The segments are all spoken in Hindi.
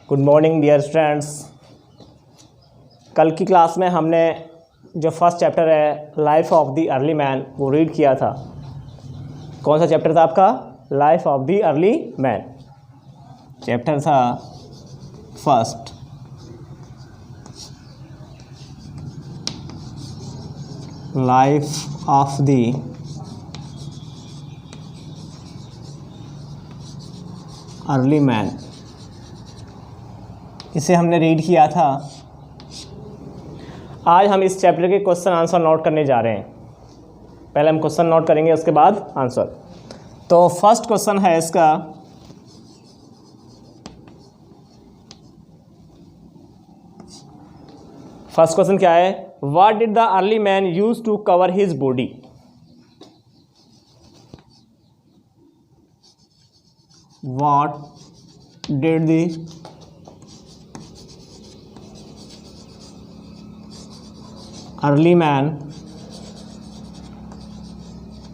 Good morning dear students. कल की क्लास में हमने जो फर्स्ट चैप्टर है life of the early man वो रीड किया था। कौन सा चैप्टर था आपका? Life of the early man. Chapter था first, life of the early man, इसे हमने रीड किया था। आज हम इस चैप्टर के क्वेश्चन आंसर नोट करने जा रहे हैं। पहले हम क्वेश्चन नोट करेंगे, उसके बाद आंसर। तो फर्स्ट क्वेश्चन है इसका, फर्स्ट क्वेश्चन क्या है? What did the early man use to cover his body? What did the early man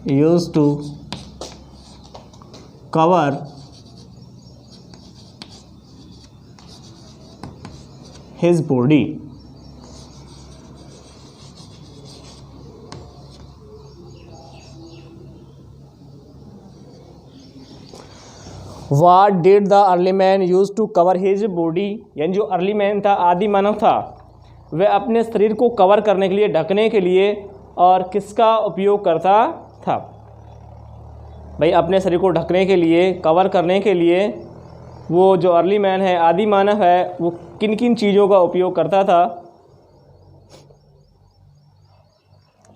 use to cover his body? What did the early man use to cover his body? यानी जो अर्ली मैन था, आदि मानव था, वह अपने शरीर को कवर करने के लिए, ढकने के लिए और किसका उपयोग करता था? भाई अपने शरीर को ढकने के लिए, कवर करने के लिए वो जो अर्ली मैन है, आदि मानव है, वो किन किन चीज़ों का उपयोग करता था?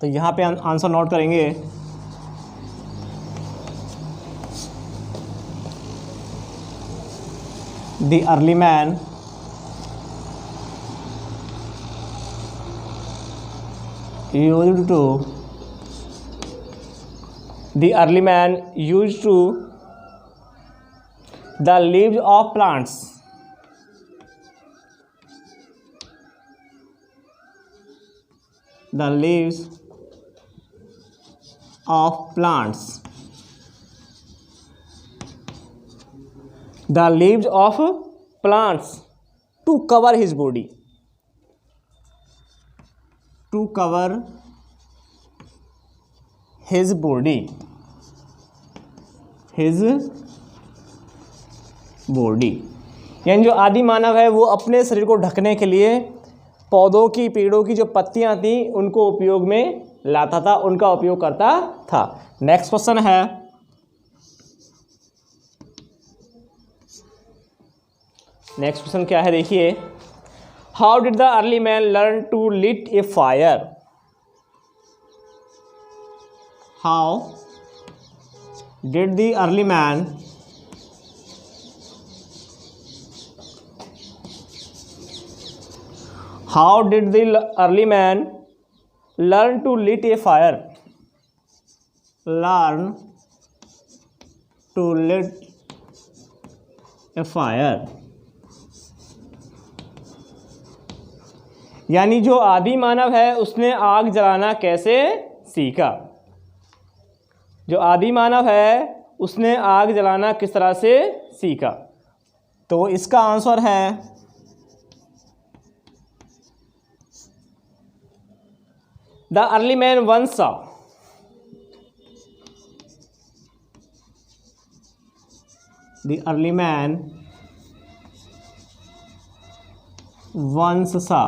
तो यहाँ पे आंसर नोट करेंगे। The early man used to the leaves of plants. The leaves of plants. The leaves of plants to cover his body. To cover his body. His body. यानी जो आदि मानव है वो अपने शरीर को ढकने के लिए पौधों की, पेड़ों की जो पत्तियां थी उनको उपयोग में लाता था, उनका उपयोग करता था। नेक्स्ट क्वेश्चन है, नेक्स्ट क्वेश्चन क्या है देखिए। How did the early man learn to lit a fire? How did the early man learn to lit a fire? Learn to lit a fire यानी जो आदि मानव है उसने आग जलाना कैसे सीखा? जो आदि मानव है उसने आग जलाना किस तरह से सीखा? तो इसका आंसर है the early man once saw. The early man once saw.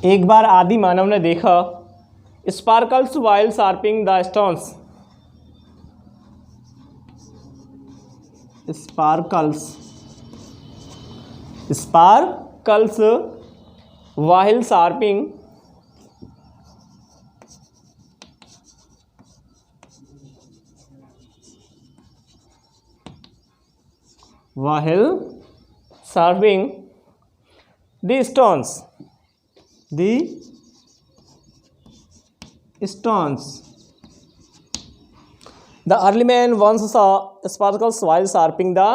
एक बार आदि मानव ने देखा sparkles while sharping the stones. Sparkles while sharping the stones. The early man once saw sparkles while sharpening the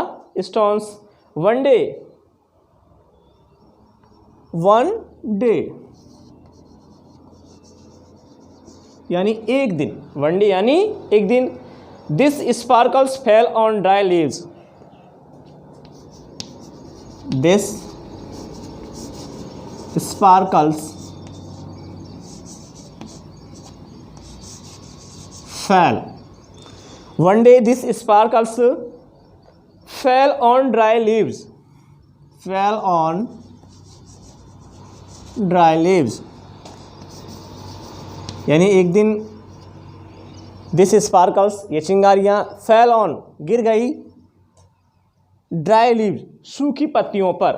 stones. One day यानी एक दिन, वन डे यानी एक दिन, this sparkles fell on dry leaves, this sparkles fell. One day this sparkles fell on dry leaves. Fell on dry leaves. यानी एक दिन दिस स्पार्कल्स, ये चिंगारियाँ, फेल ऑन, गिर गई, ड्राई लीव्स, सूखी पत्तियों पर,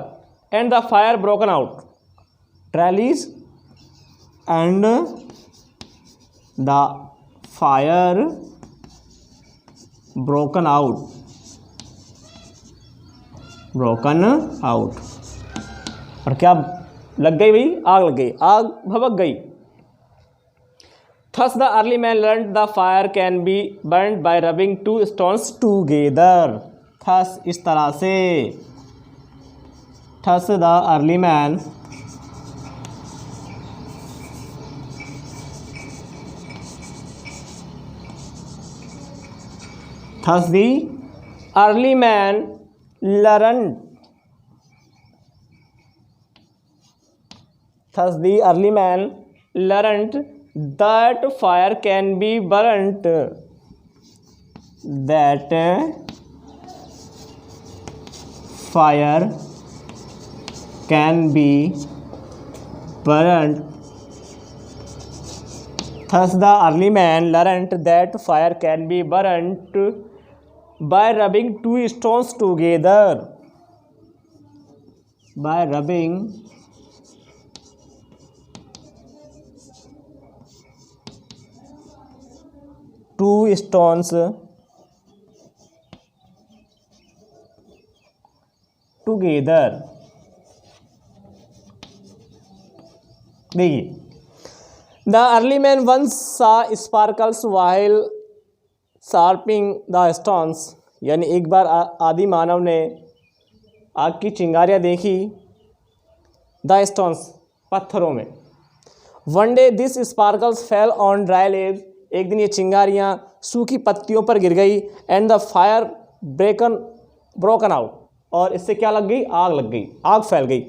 and the fire broken out. Dry leaves and the fire broken out. Broken out. और क्या लग गई भाई? आग लग गई, आग भभक गई. Thus the early man learned the fire can be burned by rubbing two stones together. Thus इस तरह से. Thus the early man learned. Thus the early man learned that fire can be burnt. That fire can be burnt. Thus the early man learned that fire can be burnt by rubbing two stones together. By rubbing two stones together. देखिए, the early man once saw sparkles while sharpening the stones. यानी एक बार आदि मानव ने आग की चिंगारियाँ देखी, the stones, पत्थरों में. One day this sparkles fell on dry leaves. एक दिन ये चिंगारियाँ सूखी पत्तियों पर गिर गई. And the fire broken out. और इससे क्या लग गई? आग लग गई, आग फैल गई.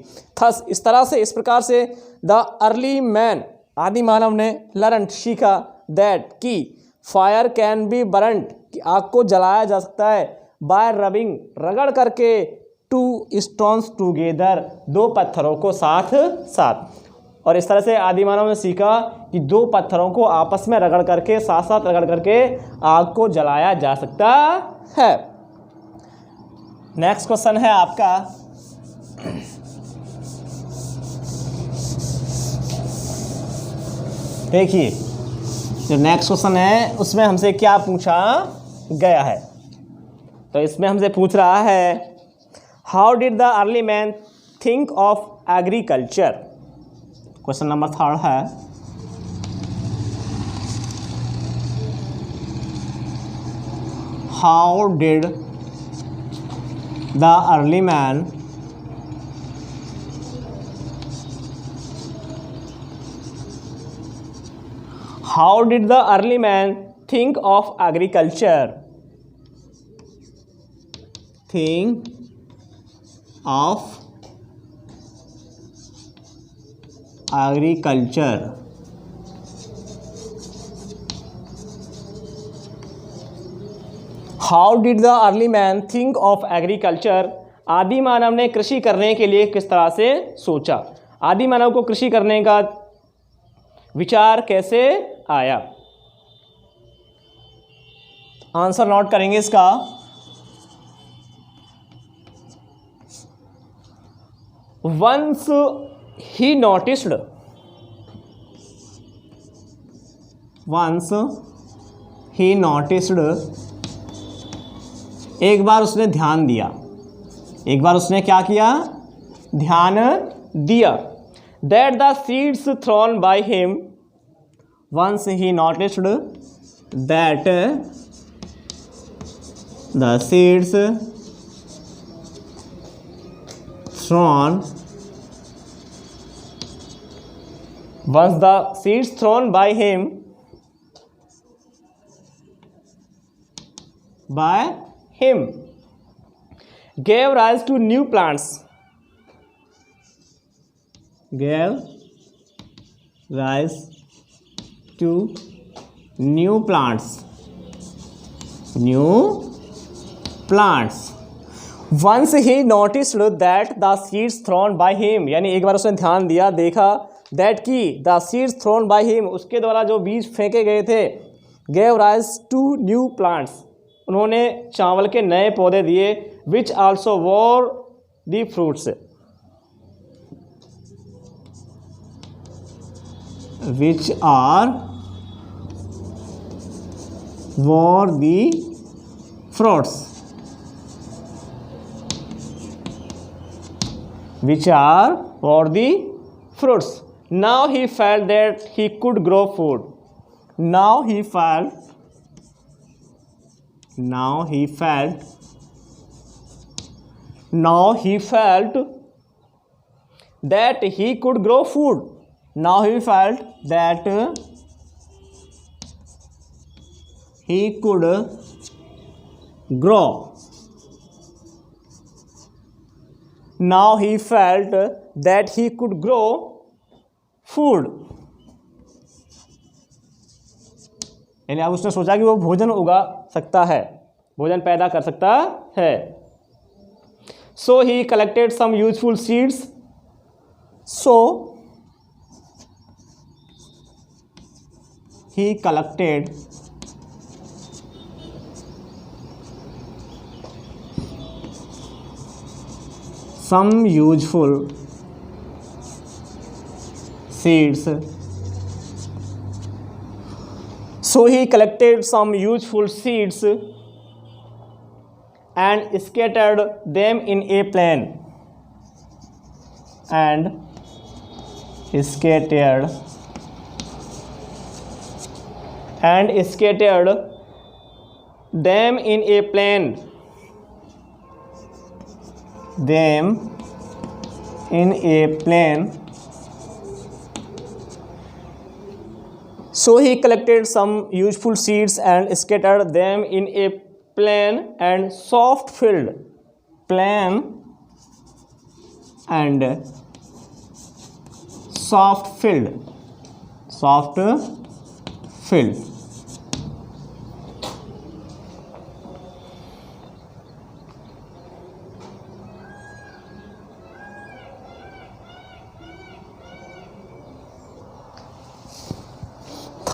थस इस तरह से, इस प्रकार से द अर्ली मैन, आदि मानव ने, लर्न, सीखा, दैट कि फायर कैन बी बर्न्ड, कि आग को जलाया जा सकता है, बाय रबिंग, रगड़ करके, टू स्टोन्स टूगेदर, दो पत्थरों को साथ साथ. और इस तरह से आदि मानव ने सीखा कि दो पत्थरों को आपस में रगड़ करके, साथ साथ रगड़ करके आग को जलाया जा सकता है. नेक्स्ट क्वेश्चन है आपका, देखिए जो नेक्स्ट क्वेश्चन है उसमें हमसे क्या पूछा गया है. तो इसमें हमसे पूछ रहा है, how did the early man think of agriculture. Question number 3 है, how did the early man think of agriculture. Think of agriculture. How did the early man think of agriculture? आदि मानव ने कृषि करने के लिए किस तरह से सोचा. आदि मानव को कृषि करने का विचार कैसे आया. आंसर नोट करेंगे इसका. Once he noticed, एक बार उसने ध्यान दिया. एक बार उसने क्या किया? ध्यान दिया. That the seeds thrown by him, once he noticed that the seeds thrown, once the seeds thrown by him gave rise to new plants. gave rise to new plants. Once he noticed that the seeds thrown by him, यानी एक बार उसने ध्यान दिया, देखा that कि the seeds thrown by him, उसके द्वारा जो बीज फेंके गए थे, gave rise to new plants, उन्होंने चावल के नए पौधे दिए, which also bore the fruits, which are bore the fruits, which are bore the fruits. Now he felt that he could grow food. Now he felt that he could grow food. Now he felt that he could grow. Now he felt that he could grow food. यानी अब उसने सोचा कि वो भोजन उगा सकता है, भोजन पैदा कर सकता है. So he collected some useful seeds. So he collected some useful seeds. So he collected some useful seeds and scattered them in a plain. And scattered them in a plain. So he collected some useful seeds and scattered them in a plain and soft field.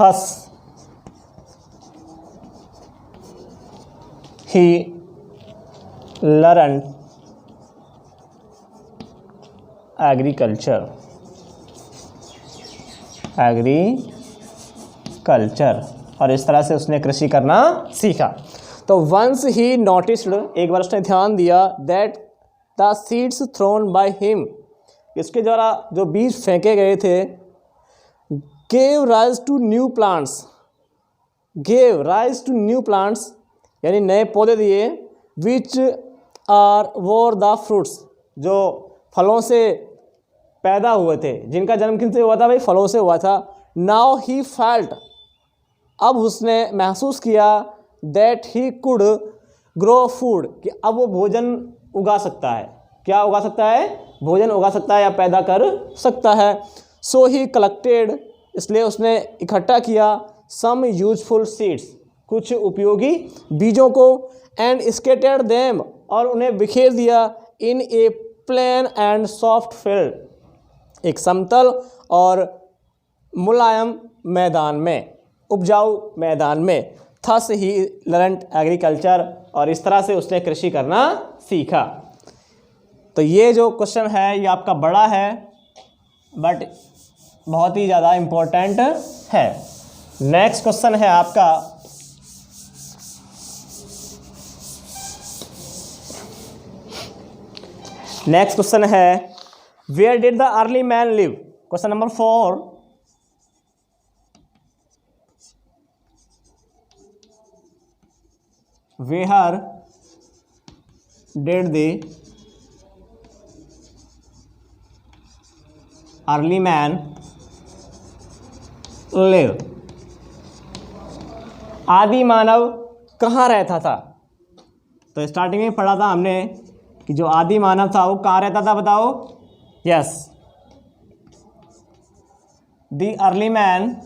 Thus he learned agriculture, और इस तरह से उसने कृषि करना सीखा. तो once he noticed, एक बार उसने ध्यान दिया, that the seeds thrown by him, इसके द्वारा जो बीज फेंके गए थे, gave rise to new plants, यानी नए पौधे दिए, which are bore the fruits, जो फलों से पैदा हुए थे, जिनका जन्म किनसे हुआ था भाई? फलों से हुआ था. Now he felt, अब उसने महसूस किया, that he could grow food, कि अब वो भोजन उगा सकता है. क्या उगा सकता है? भोजन उगा सकता है या पैदा कर सकता है. So he collected, इसलिए उसने इकट्ठा किया, some useful seeds, कुछ उपयोगी बीजों को, and scattered them, और उन्हें बिखेर दिया, in a plain and soft field, एक समतल और मुलायम मैदान में, उपजाऊ मैदान में. Thus he learned agriculture, और इस तरह से उसने कृषि करना सीखा. तो ये जो क्वेश्चन है ये आपका बड़ा है, बट बहुत ही ज़्यादा इम्पोर्टेंट है. नेक्स्ट क्वेश्चन है आपका where did the early man live? Question number 4. Where did the early man live? आदि मानव कहाँ रहता था? तो स्टार्टिंग में पढ़ा था हमने कि जो आदि मानव था वो कहाँ रहता था, बताओ. Yes, The early man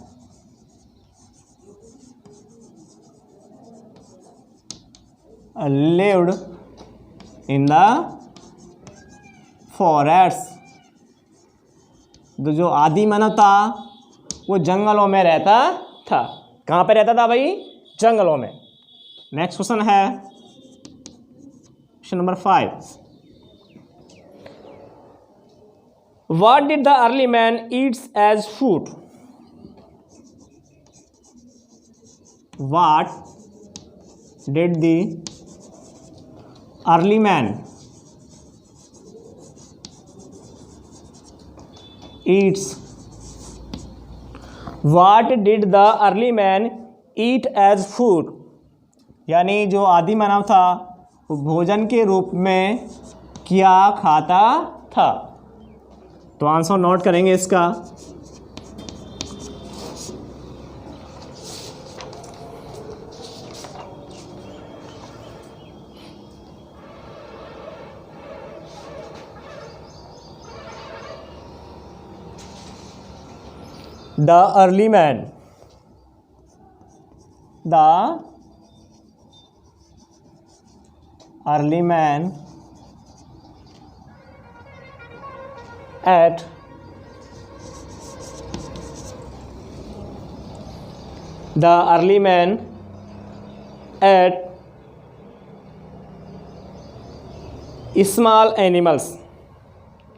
lived in the forests. तो जो आदि मानव था वो जंगलों में रहता था। कहाँ पे रहता था भाई? जंगलों में। नेक्स्ट क्वेश्चन है question number 5। What did the early man eats as food? What did the early man eats? What did the early man eat as food? यानी जो आदि मानव था वो भोजन के रूप में क्या खाता था? तो आंसर नोट करेंगे इसका। The early man, the early man ate the early man ate small animals.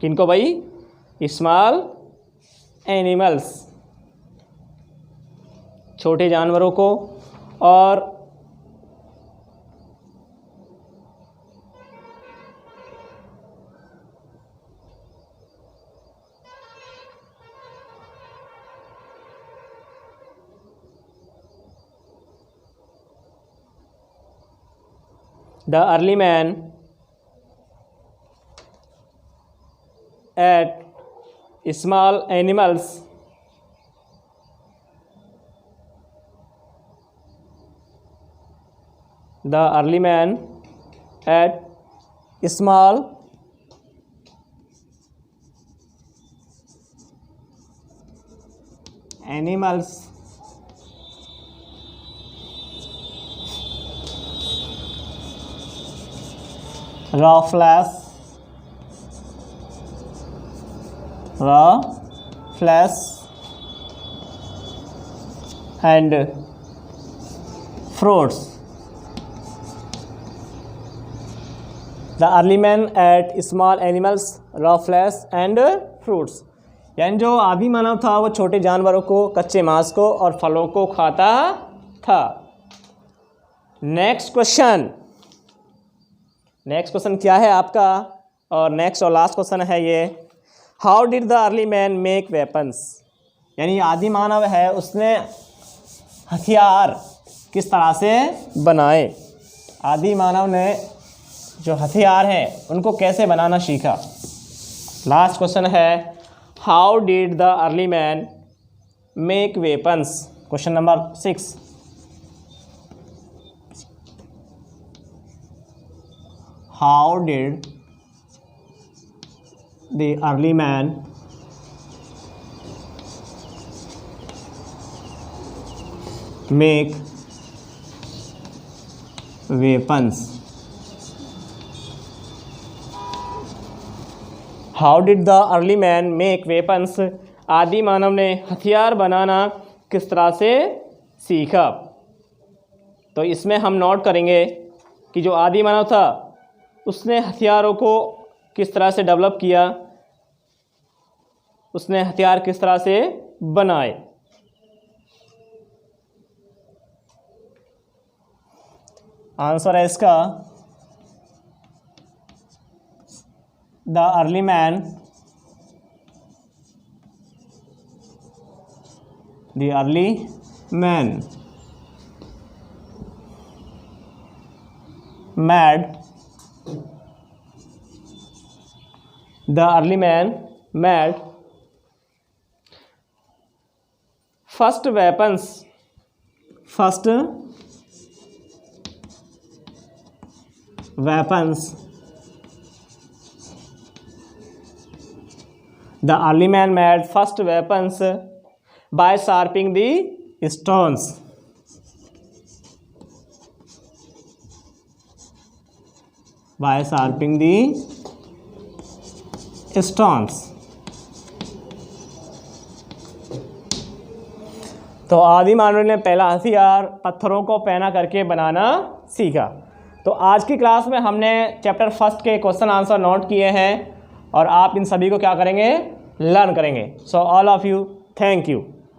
किनको भाई? स्मॉल एनिमल्स, छोटे जानवरों को। और the early man ate small animals the early man ate small animals raw flesh and fruits. The early man ate small animals, raw flesh and fruits. यानी जो आदि मानव था वो छोटे जानवरों को, कच्चे मांस को और फलों को खाता था। नेक्स्ट क्वेश्चन क्या है आपका? और नेक्स्ट और लास्ट क्वेश्चन है ये, how did the early man make weapons? यानी आदि मानव है उसने हथियार किस तरह से बनाए? आदि मानव ने जो हथियार हैं उनको कैसे बनाना सीखा? लास्ट क्वेश्चन है, how did the early man make weapons? Question number 6। How did the early man make weapons? How did the early man make weapons? आदि मानव ने हथियार बनाना किस तरह से सीखा? तो इसमें हम नोट करेंगे कि जो आदि मानव था उसने हथियारों को किस तरह से डेवलप किया, उसने हथियार किस तरह से बनाए। आंसर है इसका, the early man made first weapons The early man made first weapons by sharping the stones. By sharping the stones. तो आदि मानव ने पहला हथियार पत्थरों को पैना करके बनाना सीखा। तो आज की क्लास में हमने चैप्टर फर्स्ट के क्वेश्चन आंसर नोट किए हैं और आप इन सभी को क्या करेंगे, लर्न करेंगे। So all of you, thank you.